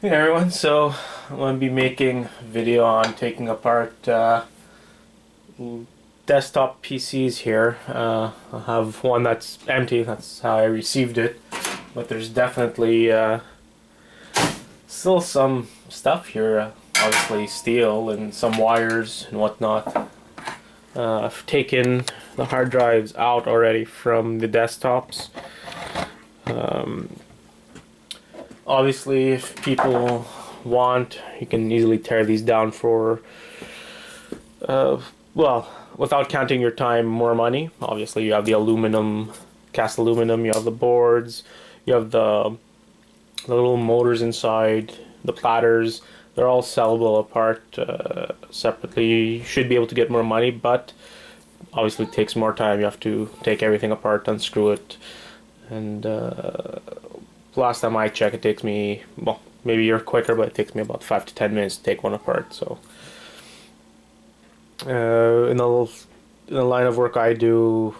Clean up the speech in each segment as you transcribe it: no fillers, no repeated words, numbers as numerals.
Hey everyone, so I'm going to be making a video on taking apart desktop PCs here. I have one that's empty, that's how I received it, but there's definitely still some stuff here, obviously steel and some wires and whatnot. I've taken the hard drives out already from the desktops. Obviously, if people want, you can easily tear these down for, well, without counting your time, more money. Obviously, you have the aluminum, cast aluminum, you have the boards, you have the little motors inside, the platters. They're all sellable apart separately. You should be able to get more money, but obviously it takes more time. You have to take everything apart, unscrew it, and last time I checked, it takes me, well, maybe you're quicker, but it takes me about 5 to 10 minutes to take one apart. So in the line of work I do,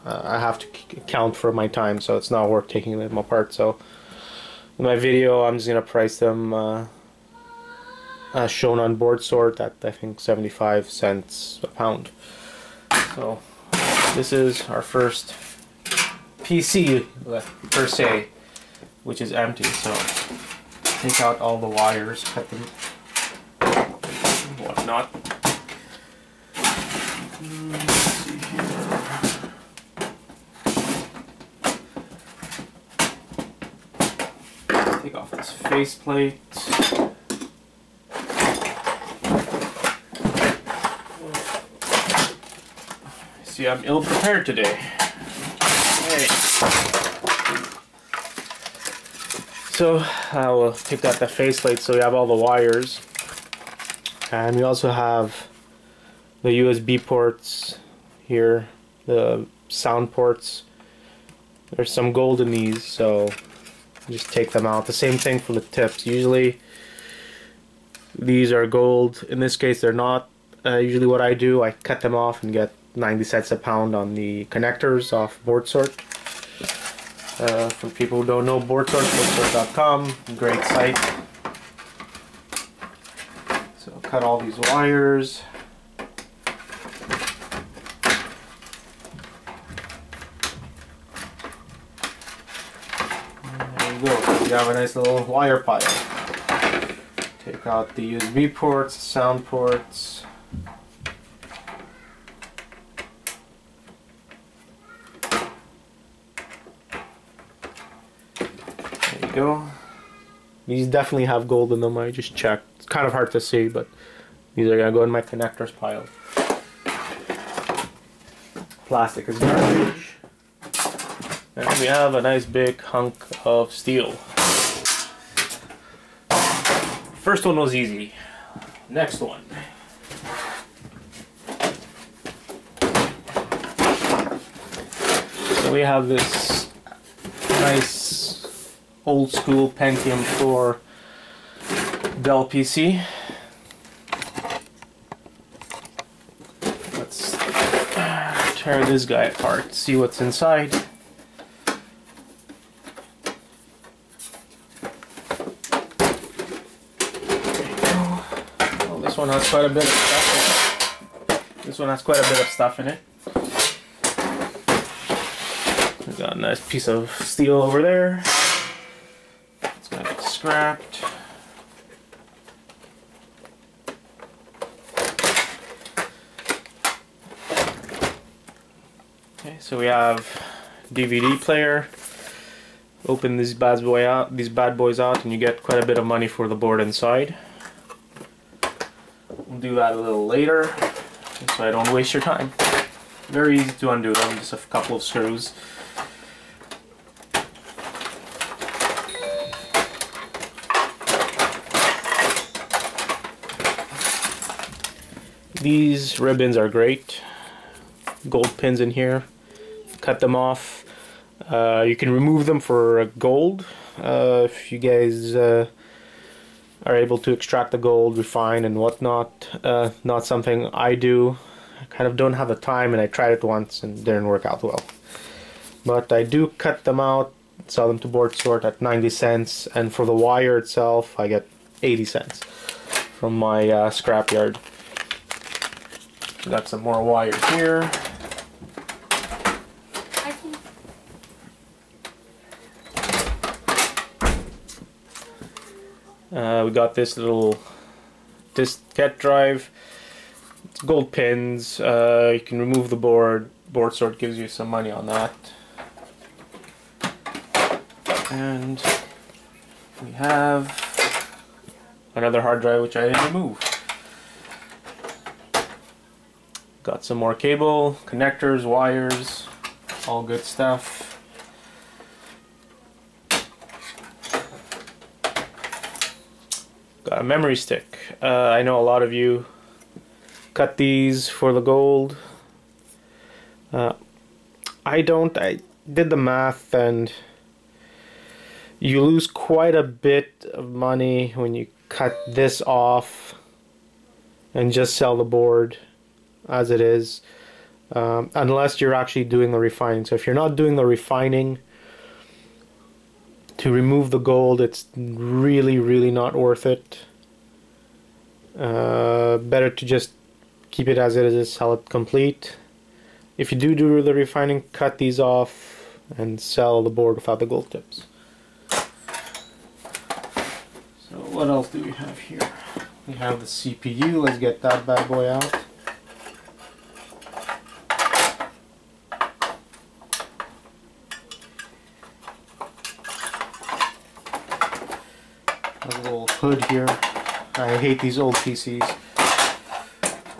I have to count for my time, so it's not worth taking them apart. So in my video, I'm just gonna price them as shown on board sort at, I think, 75 cents a pound. So this is our first PC per se, which is empty. So take out all the wires, cut them, whatnot. Let's see here. Take off this faceplate. See, I'm ill prepared today. Hey. So I will take out the faceplate so you have all the wires, and we also have the USB ports here, the sound ports. There's some gold in these, so just take them out. The same thing for the tips. Usually these are gold. In this case they're not. Usually what I do, I cut them off and get 90 cents a pound on the connectors off board sort. For people who don't know, boardsort.com, great site. So cut all these wires. There you go. You have a nice little wire pile. Take out the USB ports, sound ports. Go. These definitely have gold in them. I just checked. It's kind of hard to see, but these are gonna go in my connectors pile. Plastic is garbage. And we have a nice big hunk of steel. First one was easy. Next one. So we have this nice old school Pentium 4 Dell PC. Let's tear this guy apart, see what's inside. There you go. Well, this one has quite a bit of stuff in it. This one has quite a bit of stuff in it. We've got a nice piece of steel over there. Scrapped. Okay, so we have DVD player. Open these bad boys out, and you get quite a bit of money for the board inside. We'll do that a little later, so I don't waste your time. Very easy to undo them, just a couple of screws. These ribbons are great. Gold pins in here. Cut them off. You can remove them for gold if you guys are able to extract the gold, refine and whatnot. Not something I do. I kind of don't have the time, and I tried it once and didn't work out well. But I do cut them out sell them to board sort at 90 cents, and for the wire itself I get 80 cents from my scrapyard. Got some more wires here. We got this little diskette drive. It's gold pins. You can remove the board. Board sort gives you some money on that. And we have another hard drive which I didn't remove. Got some more cable, connectors, wires, all good stuff. Got a memory stick. I know a lot of you cut these for the gold. I don't. I did the math, and you lose quite a bit of money when you cut this off and just sell the board as it is, unless you're actually doing the refining. So if you're not doing the refining to remove the gold, it's really not worth it. Better to just keep it as it is, sell it complete. If you do the refining, cut these off and sell the board without the gold tips. So what else do we have here? We have the CPU. Let's get that bad boy out. A little hood here. I hate these old PCs.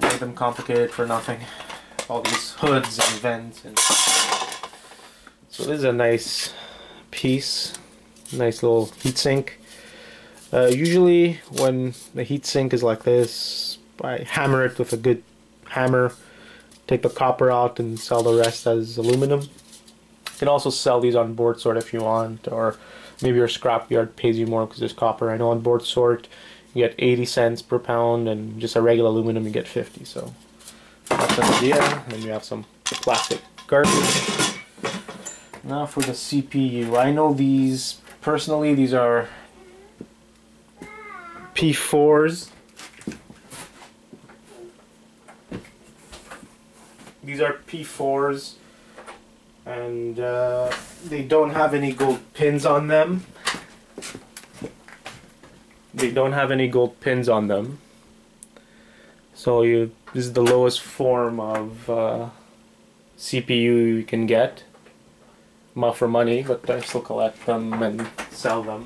Make them complicated for nothing. All these hoods and vents. And so this is a nice piece. Nice little heatsink. Usually when the heatsink is like this, I hammer it with a good hammer. Take the copper out and sell the rest as aluminum. You can also sell these on board sort if you want, or maybe your scrapyard pays you more because there's copper. I know on board sort you get 80 cents per pound, and just a regular aluminum you get 50. So that's an idea. And then you have some plastic garbage. Now for the CPU. I know these personally. These are P4s. These are P4s. And they don't have any gold pins on them. They don't have any gold pins on them. So this is the lowest form of CPU you can get. Not for money, but I still collect them and sell them.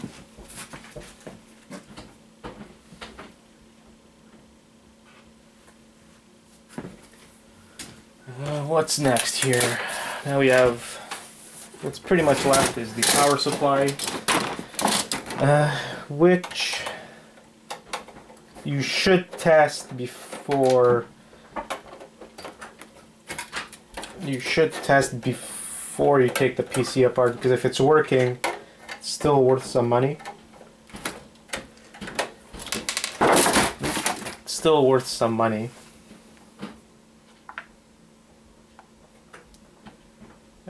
What's next here? Now we have, what's pretty much left is the power supply, which you should test before you take the PC apart, because if it's working, it's still worth some money. It's still worth some money.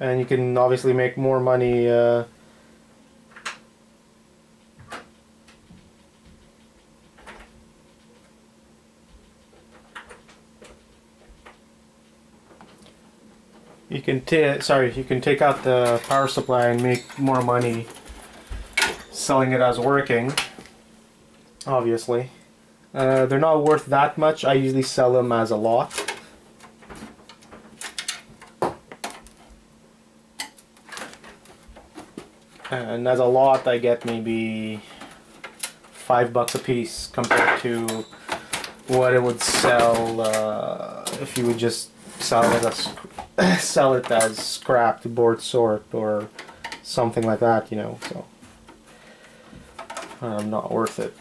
And you can obviously make more money you can take out the power supply and make more money selling it as working. Obviously, they're not worth that much. I usually sell them as a lot. And as a lot, I get maybe $5 a piece compared to what it would sell if you would just sell it as scrap to board sort or something like that, you know. So not worth it.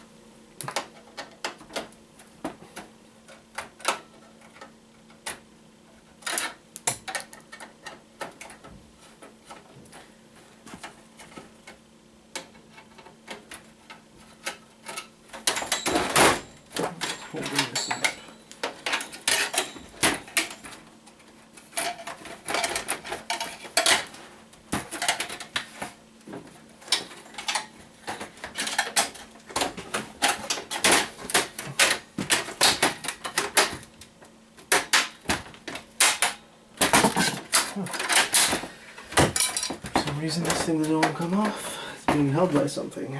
some reason this thing doesn't want to come off. It's being held by something.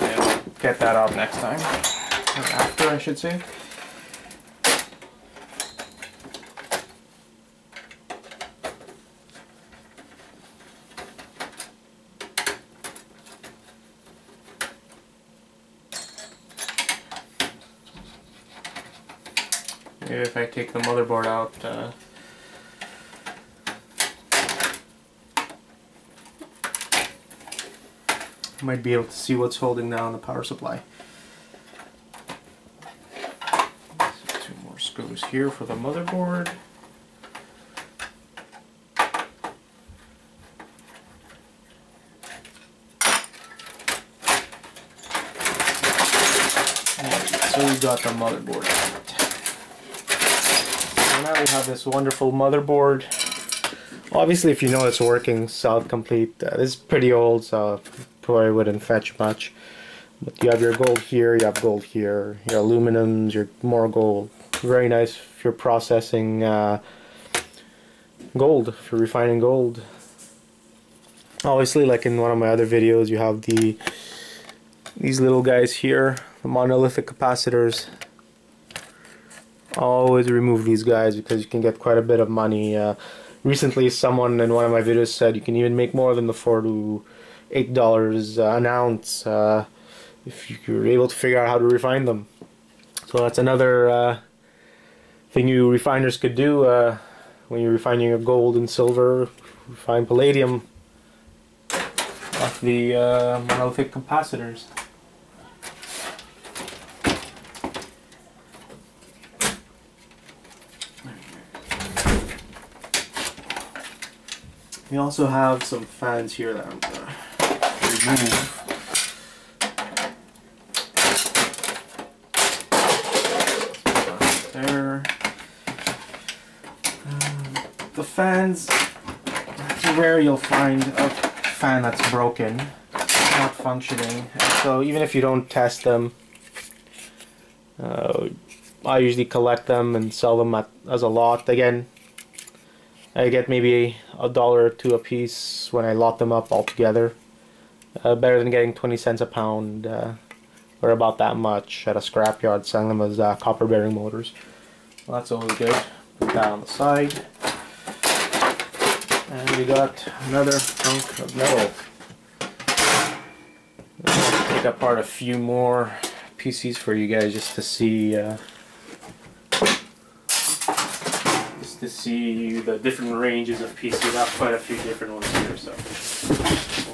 Yeah, get that out next time. Or after, I should say. Maybe if I take the motherboard out, I might be able to see what's holding down the power supply. So 2 more screws here for the motherboard. So we got the motherboard out. So now we have this wonderful motherboard. Obviously, if you know it's working, solid complete. This is pretty old, so probably wouldn't fetch much. But you have your gold here, you have gold here, your aluminums, your more gold. Very nice if you're processing gold, if you're refining gold. Obviously, like in one of my other videos, you have these little guys here, the monolithic capacitors. Always remove these guys because you can get quite a bit of money. Recently, someone in one of my videos said you can even make more than the $4 to $8 an ounce if you're able to figure out how to refine them. So that's another thing you refiners could do when you're refining your gold and silver. Refine palladium off the monolithic capacitors. We also have some fans here that I'm going to remove. There. The fans, it's rare you'll find a fan that's broken, not functioning. So even if you don't test them, I usually collect them and sell them as a lot. Again, I get maybe $1 or $2 a piece when I lot them up all together. Better than getting 20 cents a pound or about that much at a scrapyard selling them as copper bearing motors. Well, that's always good. Put that on the side. And we got another chunk of metal. I'll take apart a few more PCs for you guys just to see the different ranges of PCs. I have quite a few different ones here, so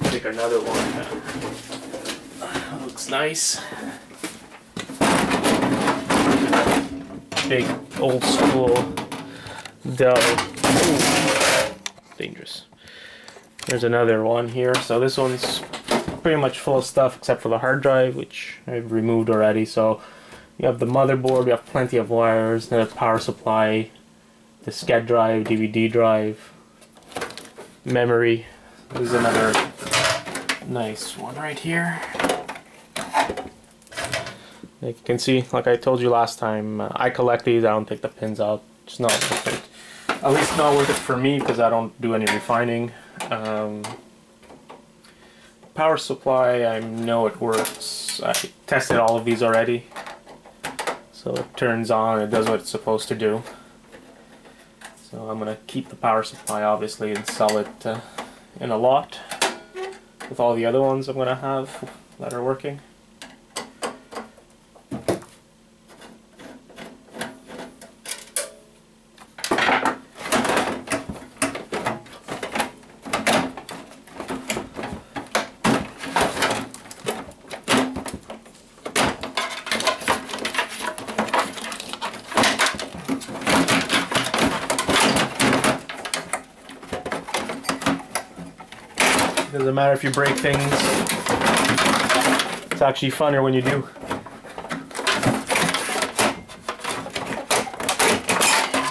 we'll take another one. Looks nice. Big old school Dell. Ooh, dangerous. There's another one here. So this one's pretty much full of stuff except for the hard drive, which I've removed already. So you have the motherboard, you have plenty of wires, the power supply, the SCAD drive, DVD drive, memory. There's another nice one right here. Like you can see, like I told you last time, I collect these, I don't take the pins out. It's not worth it. At least not worth it for me because I don't do any refining. Power supply, I know it works. I tested all of these already. So it turns on, it does what it's supposed to do. So I'm going to keep the power supply obviously and sell it in a lot with all the other ones I'm going to have that are working. Doesn't matter if you break things, it's actually funner when you do.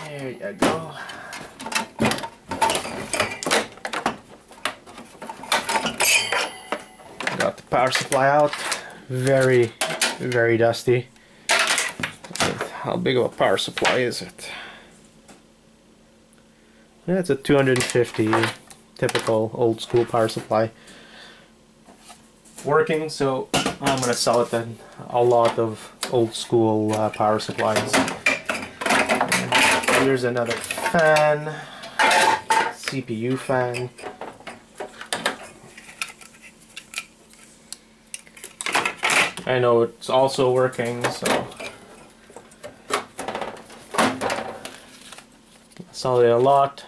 There you go. Got the power supply out. Very very dusty. How big of a power supply is it? Yeah, it's a 250, typical old school power supply. Working, so I'm gonna sell it then. A lot of old school power supplies. And here's another fan, CPU fan. I know it's also working, so sell it a lot.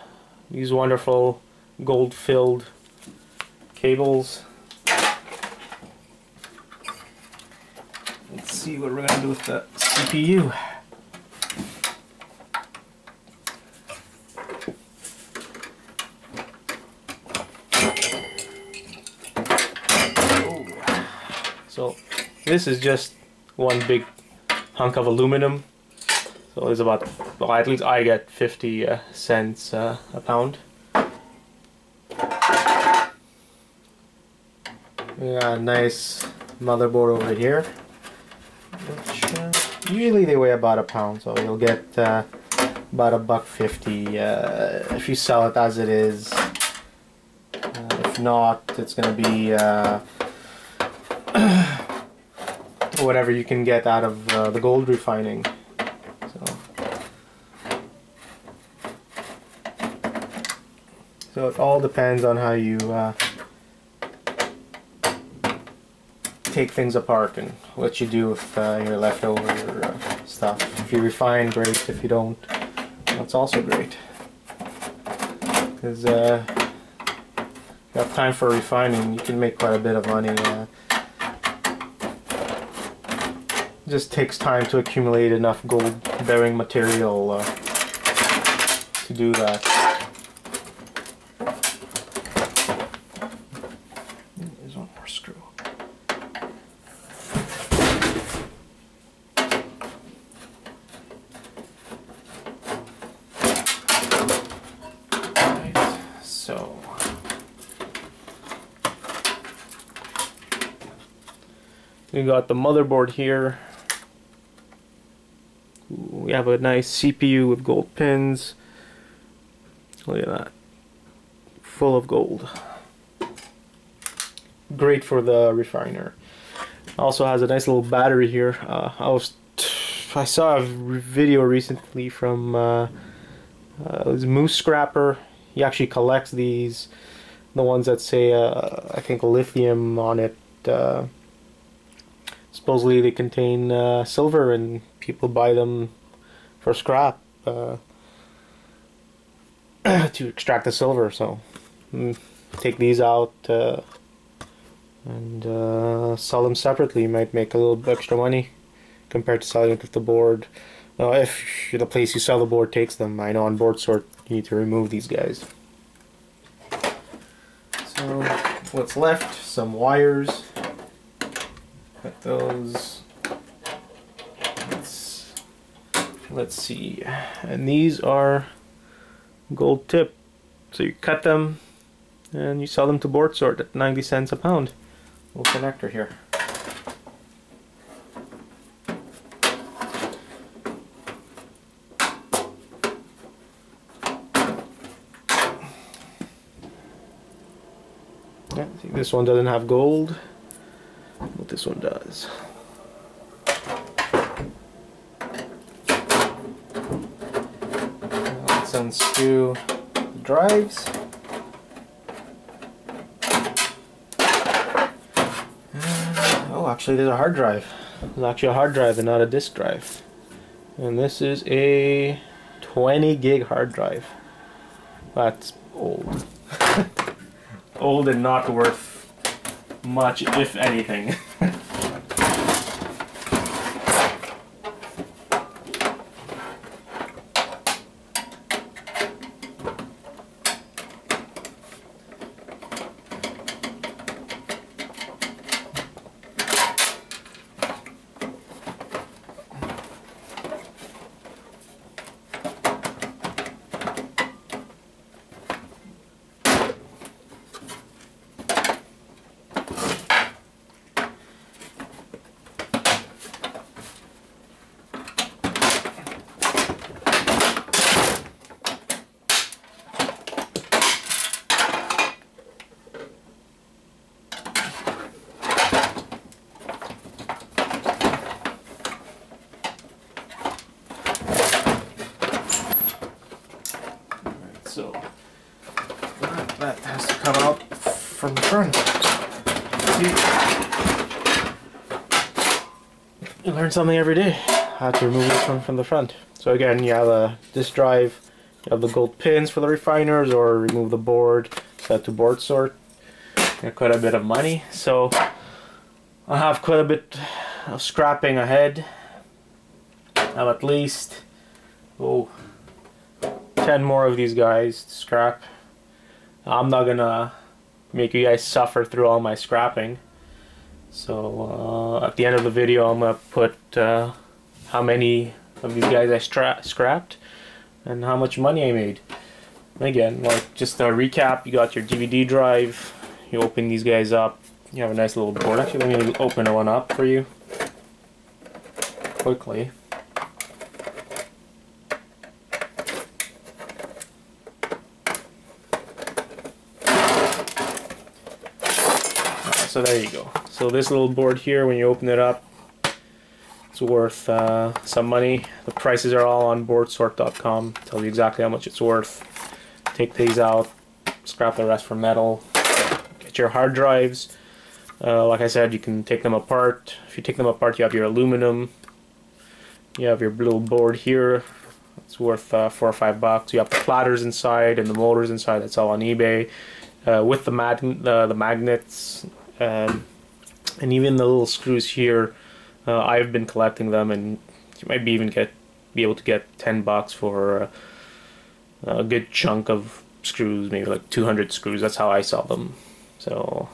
These wonderful gold-filled cables. Let's see what we're gonna do with the CPU. So this is just one big hunk of aluminum. So it's about, well, at least I get 50 cents a pound. We got a nice motherboard over here, which usually they weigh about a pound, so you'll get about $1.50 if you sell it as it is. If not, it's gonna be whatever you can get out of the gold refining. So it all depends on how you take things apart and what you do with your leftover stuff. If you refine, great. If you don't, that's also great. Because if you have time for refining, you can make quite a bit of money. It just takes time to accumulate enough gold-bearing material to do that. There's one more screw. Right, so we got the motherboard here. We have a nice CPU with gold pins. Look at that. Full of gold. Great for the refiner. Also has a nice little battery here. I saw a video recently from this Moose Scrapper. He actually collects these, the ones that say I think lithium on it. Supposedly they contain silver, and people buy them for scrap to extract the silver. So take these out and sell them separately. You might make a little bit extra money compared to selling it with the board. If the place you sell the board takes them. I know on board sort you need to remove these guys. So what's left? Some wires. Cut those. Let's see. And these are gold tip. So you cut them and you sell them to board sort at 90 cents a pound. Little connector here. Yeah, see, this one doesn't have gold, but this one does. Let's unscrew the drives. Oh, actually there's a hard drive. There's actually a hard drive and not a disk drive. And this is a 20 gig hard drive. That's old. Old and not worth much, if anything. that has to come out from the front. You learn something every day, how to remove this from the front. So again, you have this drive, you have the gold pins for the refiners, or remove the board, set to board sort. Quite a bit of money, so I have quite a bit of scrapping ahead. I have at least 10 more of these guys to scrap. I'm not gonna make you guys suffer through all my scrapping. So at the end of the video, I'm gonna put how many of these guys I scrapped and how much money I made. Again, like just a recap, you got your DVD drive, you open these guys up, you have a nice little board. Actually, let me open one up for you quickly. So there you go. So this little board here, when you open it up, it's worth some money. The prices are all on boardsort.com. Tells you exactly how much it's worth. Take these out, scrap the rest for metal. Get your hard drives. Like I said, you can take them apart. If you take them apart, you have your aluminum. You have your little board here. It's worth $4 or $5. You have the platters inside and the motors inside. That's all on eBay. With the magnets. And even the little screws here, I've been collecting them, and you might be able to get $10 for a good chunk of screws, maybe like 200 screws. That's how I sell them. So,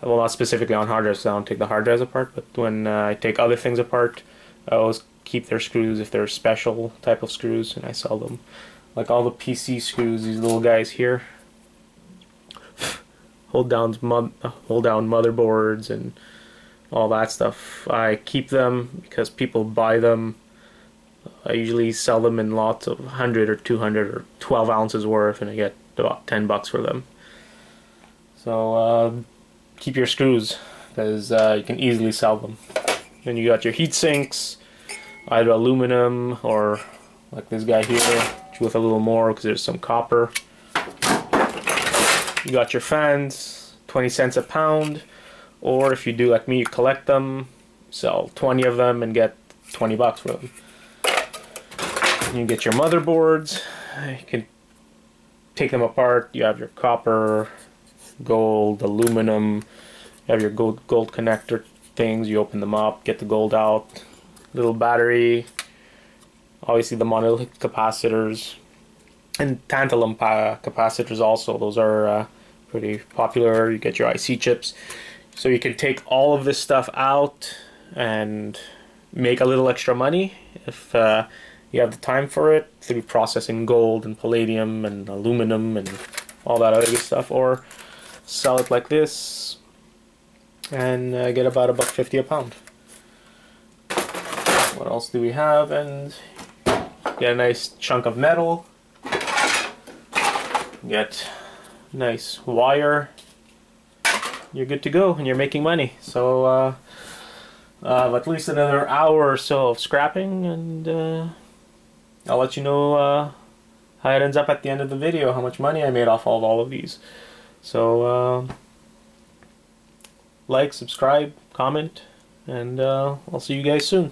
well, not specifically on hard drives. I don't take the hard drives apart, but when I take other things apart, I always keep their screws if they're special type of screws, and I sell them. Like all the PC screws, these little guys here. Hold down motherboards and all that stuff. I keep them because people buy them. I usually sell them in lots of 100 or 200 or 12 ounces worth, and I get about $10 for them. So keep your screws, because you can easily sell them. Then you got your heat sinks, either aluminum or like this guy here, with a little more because there's some copper. You got your fans, 20 cents a pound, or if you do like me, you collect them, sell 20 of them and get $20 for them. You get your motherboards, you can take them apart. You have your copper, gold, aluminum, you have your gold connector things. You open them up, get the gold out, little battery, obviously the monolithic capacitors, and tantalum capacitors also. Those are pretty popular. You get your IC chips. So you can take all of this stuff out and make a little extra money if you have the time for it, through processing gold and palladium and aluminum and all that other good stuff, or sell it like this and get about $1.50 a pound. What else do we have? And get a nice chunk of metal, get nice wire, you're good to go and you're making money. So at least another hour or so of scrapping, and I'll let you know how it ends up at the end of the video, how much money I made off of all of these. So like, subscribe, comment, and I'll see you guys soon.